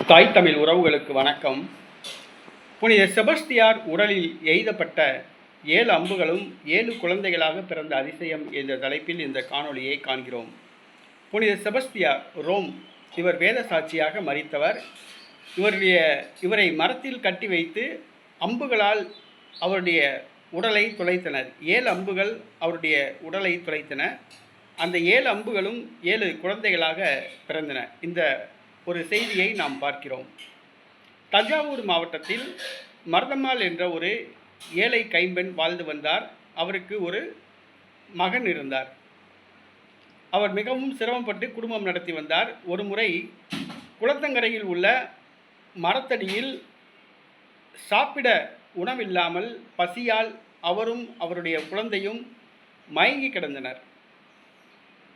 தாய் தமிழ் உறவுகளுக்கு வணக்கம். புனித செபஸ்தியார் உடலில் எய்தப்பட்ட 7 அம்புகளும் 7 குழந்தைகளாக பிறந்த அதிசயம் என்ற தலைப்பில் இந்த காணொளியை காண்கிறோம். புனித செபஸ்தியார் ரோம். இவர் வேத சாட்சியாக மரித்தவர். இவரை மரத்தில் கட்டி வைத்து அம்புகளால் அவருடைய உடலை துளைத்தனர். 7 அம்புகள் அவருடைய உடலை துளைத்தன. அந்த 7 அம்புகளும் 7 குழந்தைகளாக பிறந்தன. இந்த ஒரு செய்தியை நாம் பார்க்கிறோம். தஞ்சாவூர் மாவட்டத்தில் மருதம்மாள் என்ற ஒரு ஏழை கைம்பெண் வாழ்ந்து வந்தார். அவருக்கு ஒரு மகன் இருந்தார். அவர் மிகவும் சிரமப்பட்டு குடும்பம் நடத்தி வந்தார். ஒரு முறை குளத்தங்கரையில் உள்ள மரத்தடியில் சாப்பிட உணவில்லாமல் பசியால் அவரும் அவருடைய குழந்தையும் மயங்கி கிடந்தனர்.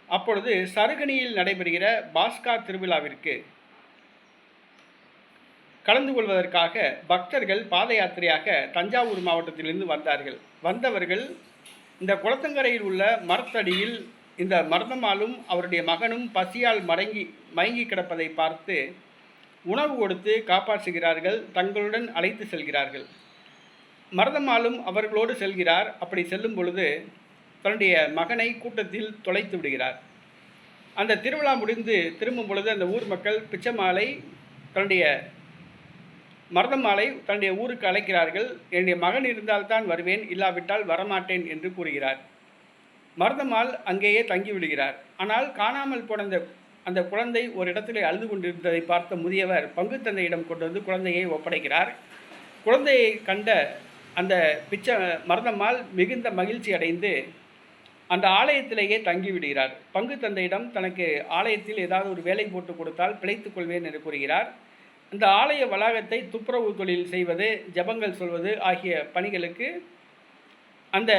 அப்பொழுது சருகணியில் நடைபெறுகிற பாஸ்கா திருவிழாவிற்கு கலந்து கொள்வதற்காக பக்தர்கள் பாத யாத்திரையாக தஞ்சாவூர் மாவட்டத்திலிருந்து வந்தார்கள். வந்தவர்கள் இந்த குளத்தங்கரையில் உள்ள மரத்தடியில் இந்த மருதம்மாளும் அவருடைய மகனும் பசியால் மயங்கி கிடப்பதை பார்த்து உணவு கொடுத்து காப்பாற்றுகிறார்கள். தங்களுடன் அழைத்து செல்கிறார்கள். மருதம்மாளும் அவர்களோடு செல்கிறார். அப்படி செல்லும் பொழுது தன்னுடைய மகனை கூட்டத்தில் தொலைத்து விடுகிறார். அந்த திருவிழா முடிந்து திரும்பும் பொழுது அந்த ஊர் மக்கள் பிச்சைமாலை மருதம்மாளை தன்னுடைய ஊருக்கு அழைக்கிறார்கள். என்னுடைய மகன் இருந்தால்தான் வருவேன், இல்லாவிட்டால் வரமாட்டேன் என்று கூறுகிறார். மருதம்மாள் அங்கேயே தங்கிவிடுகிறார். ஆனால் காணாமல் போன அந்த குழந்தை ஒரு இடத்திலே அழுது கொண்டிருந்ததை பார்த்த முதியவர் பங்கு தந்தையிடம் கொண்டு வந்து குழந்தையை ஒப்படைக்கிறார். குழந்தையை கண்ட அந்த மருதம்மாள் மிகுந்த மகிழ்ச்சி அடைந்து அந்த ஆலயத்திலேயே தங்கிவிடுகிறார். பங்கு தந்தையிடம் தனக்கு ஆலயத்தில் ஏதாவது ஒரு வேலை போட்டு கொடுத்தால் பிழைத்துக் கொள்வேன் என்று கூறுகிறார். அந்த ஆலய வளாகத்தை துப்புரவு தொழில் செய்வது, ஜபங்கள் சொல்வது ஆகிய பணிகளுக்கு அந்த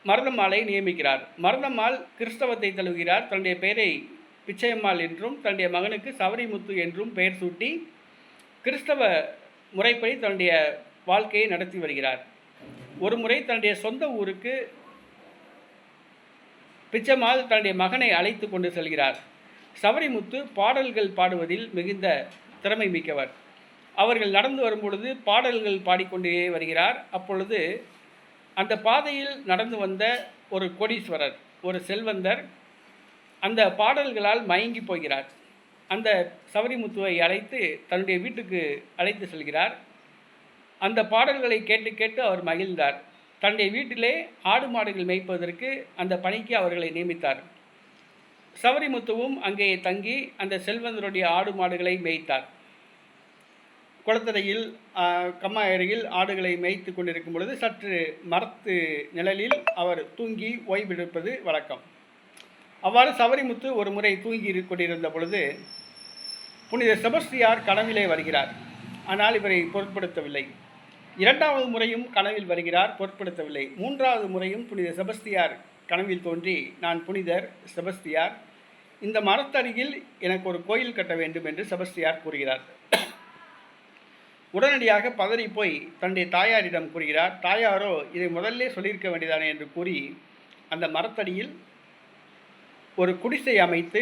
மருதம்மாளை நியமிக்கிறார். மருதம்மாள் கிறிஸ்தவத்தை தழுவுகிறார். தன்னுடைய பெயரை பிச்சையம்மாள் என்றும் தன்னுடைய மகனுக்கு சவரிமுத்து என்றும் பெயர் சூட்டி கிறிஸ்தவ முறைப்படி தன்னுடைய வாழ்க்கையை நடத்தி வருகிறார். ஒரு முறை தன்னுடைய சொந்த ஊருக்கு பிச்சைம்மாள் தன்னுடைய மகனை அழைத்து கொண்டு செல்கிறார். சவரிமுத்து பாடல்கள் பாடுவதில் மிகுந்த திறமை மிக்கவர். அவர்கள் நடந்து வரும்பொழுது பாடல்கள் பாடிக்கொண்டே வருகிறார். அப்பொழுது அந்த பாதையில் நடந்து வந்த ஒரு கோடீஸ்வரர், ஒரு செல்வந்தர் அந்த பாடல்களால் மயங்கி போகிறார். அந்த சவரிமுத்துவை அழைத்து தன்னுடைய வீட்டுக்கு அழைத்து செல்கிறார். அந்த பாடல்களை கேட்டு கேட்டு அவர் மகிழ்ந்தார். தன்னுடைய வீட்டிலே ஆடு மாடுகள் மேய்ப்பதற்கு அந்த பணிக்கு அவர்களை நியமித்தார். சவரிமுத்துவும் அங்கே தங்கி அந்த செல்வந்தருடைய ஆடு மாடுகளை மேய்த்தார். குளத்தரையில் கம்மாயறையில் ஆடுகளை மேய்த்து கொண்டிருக்கும் பொழுது சற்று மரத்து நிழலில் அவர் தூங்கி ஓய்வெடுப்பது வழக்கம். அவ்வாறு சவரிமுத்து ஒரு முறை தூங்கி கொண்டிருந்த பொழுது புனித செபஸ்தியார் கனவிலே வருகிறார். ஆனால் இவரை பொருட்படுத்தவில்லை. 2வது முறையும் கனவில் வருகிறார், பொருட்படுத்தவில்லை. 3வது முறையும் புனித செபஸ்தியார் கனவில் தோன்றி, நான் புனிதர் செபஸ்தியார், இந்த மரத்தடியில் எனக்கு ஒரு கோயில் கட்ட வேண்டும் என்று செபஸ்தியார் கூறுகிறார். உடனடியாக பதறி போய் தன்னுடைய தாயாரிடம் கூறுகிறார். தாயாரோ இதை முதல்ல சொல்லியிருக்க வேண்டியதானே என்று கூறி அந்த மரத்தடியில் ஒரு குடிசை அமைத்து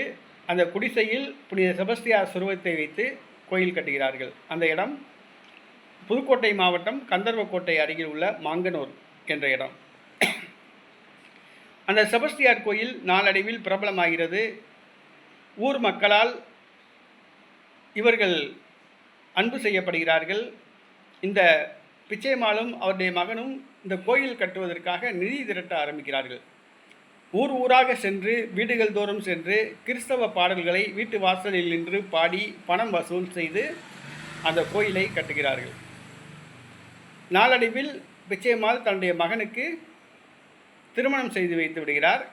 அந்த குடிசையில் புனித செபஸ்தியார் சுருவத்தை வைத்து கோயில் கட்டுகிறார்கள். அந்த இடம் புதுக்கோட்டை மாவட்டம் கந்தர்வக்கோட்டை அருகில் உள்ள மாங்கனூர் என்ற இடம். அந்த செபஸ்தியார் கோயில் நாளடைவில் பிரபலமாகிறது. ஊர் மக்களால் இவர்கள் அன்பு செய்யப்படுகிறார்கள். இந்த பிச்சைமாலும் அவருடைய மகனும் இந்த கோயில் கட்டுவதற்காக நிதி திரட்ட ஆரம்பிக்கிறார்கள். ஊர் ஊராக சென்று வீடுகள் தோறும் சென்று கிறிஸ்தவ பாடல்களை வீட்டு வாசலில் நின்று பாடி பணம் வசூல் செய்து அந்த கோயிலை கட்டுகிறார்கள். நாளடைவில் பிச்சைமால் தன்னுடைய மகனுக்கு திருமணம் செய்து வைத்து விடுகிறார்.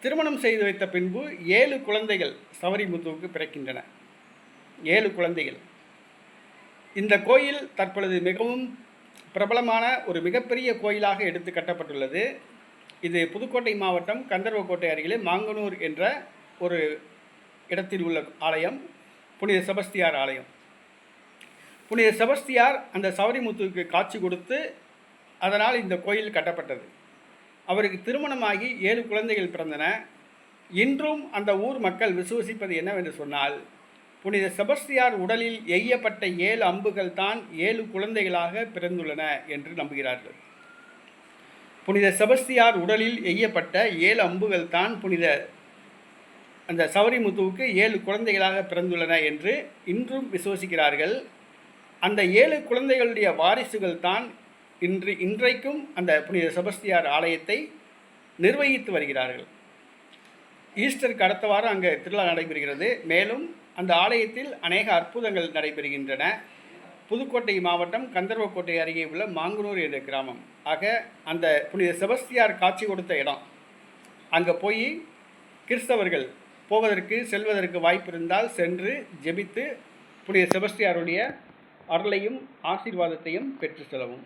திருமணம் செய்து வைத்த பின்பு 7 குழந்தைகள் சவரிமுத்துவுக்கு பிறக்கின்றன. 7 குழந்தைகள். இந்த கோயில் தற்பொழுது மிகவும் பிரபலமான ஒரு மிகப்பெரிய கோயிலாக எடுத்து கட்டப்பட்டுள்ளது. இது புதுக்கோட்டை மாவட்டம் கந்தர்வக்கோட்டை அருகிலே மாங்கனூர் என்ற ஒரு இடத்தில் உள்ள ஆலயம், புனித செபஸ்தியார் ஆலயம். புனித செபஸ்தியார் அந்த சவரிமுத்துவுக்கு காட்சி கொடுத்து அதனால் இந்த கோயில் கட்டப்பட்டது. அவருக்கு திருமணமாகி 7 குழந்தைகள் பிறந்தன. இன்றும் அந்த ஊர் மக்கள் விசுவசிப்பது என்னவென்று சொன்னால், புனித செபஸ்தியார் உடலில் எய்யப்பட்ட 7 அம்புகள் தான் 7 குழந்தைகளாக பிறந்துள்ளன என்று நம்புகிறார்கள். புனித செபஸ்தியார் உடலில் எய்யப்பட்ட 7 அம்புகள் தான் அந்த சவரிமுத்துவுக்கு 7 குழந்தைகளாக பிறந்துள்ளன என்று இன்றும் விசுவசிக்கிறார்கள். அந்த 7 குழந்தைகளுடைய வாரிசுகள் தான் இன்றைக்கும் அந்த புனித செபஸ்தியார் ஆலயத்தை நிர்வகித்து வருகிறார்கள். ஈஸ்டருக்கு அடுத்த வாரம் அங்கே திருவிழா நடைபெறுகிறது. மேலும் அந்த ஆலயத்தில் அநேக அற்புதங்கள் நடைபெறுகின்றன. புதுக்கோட்டை மாவட்டம் கந்தர்வக்கோட்டை அருகே உள்ள மாங்குனூர் என்ற கிராமம். ஆக அந்த புனித செபஸ்தியார் காட்சி கொடுத்த இடம். அங்கே போய் கிறிஸ்தவர்கள் செல்வதற்கு வாய்ப்பு இருந்தால் சென்று ஜெபித்து புனித செபஸ்தியாருடைய அருளையும் ஆசீர்வாதத்தையும் பெற்று செல்லவும்.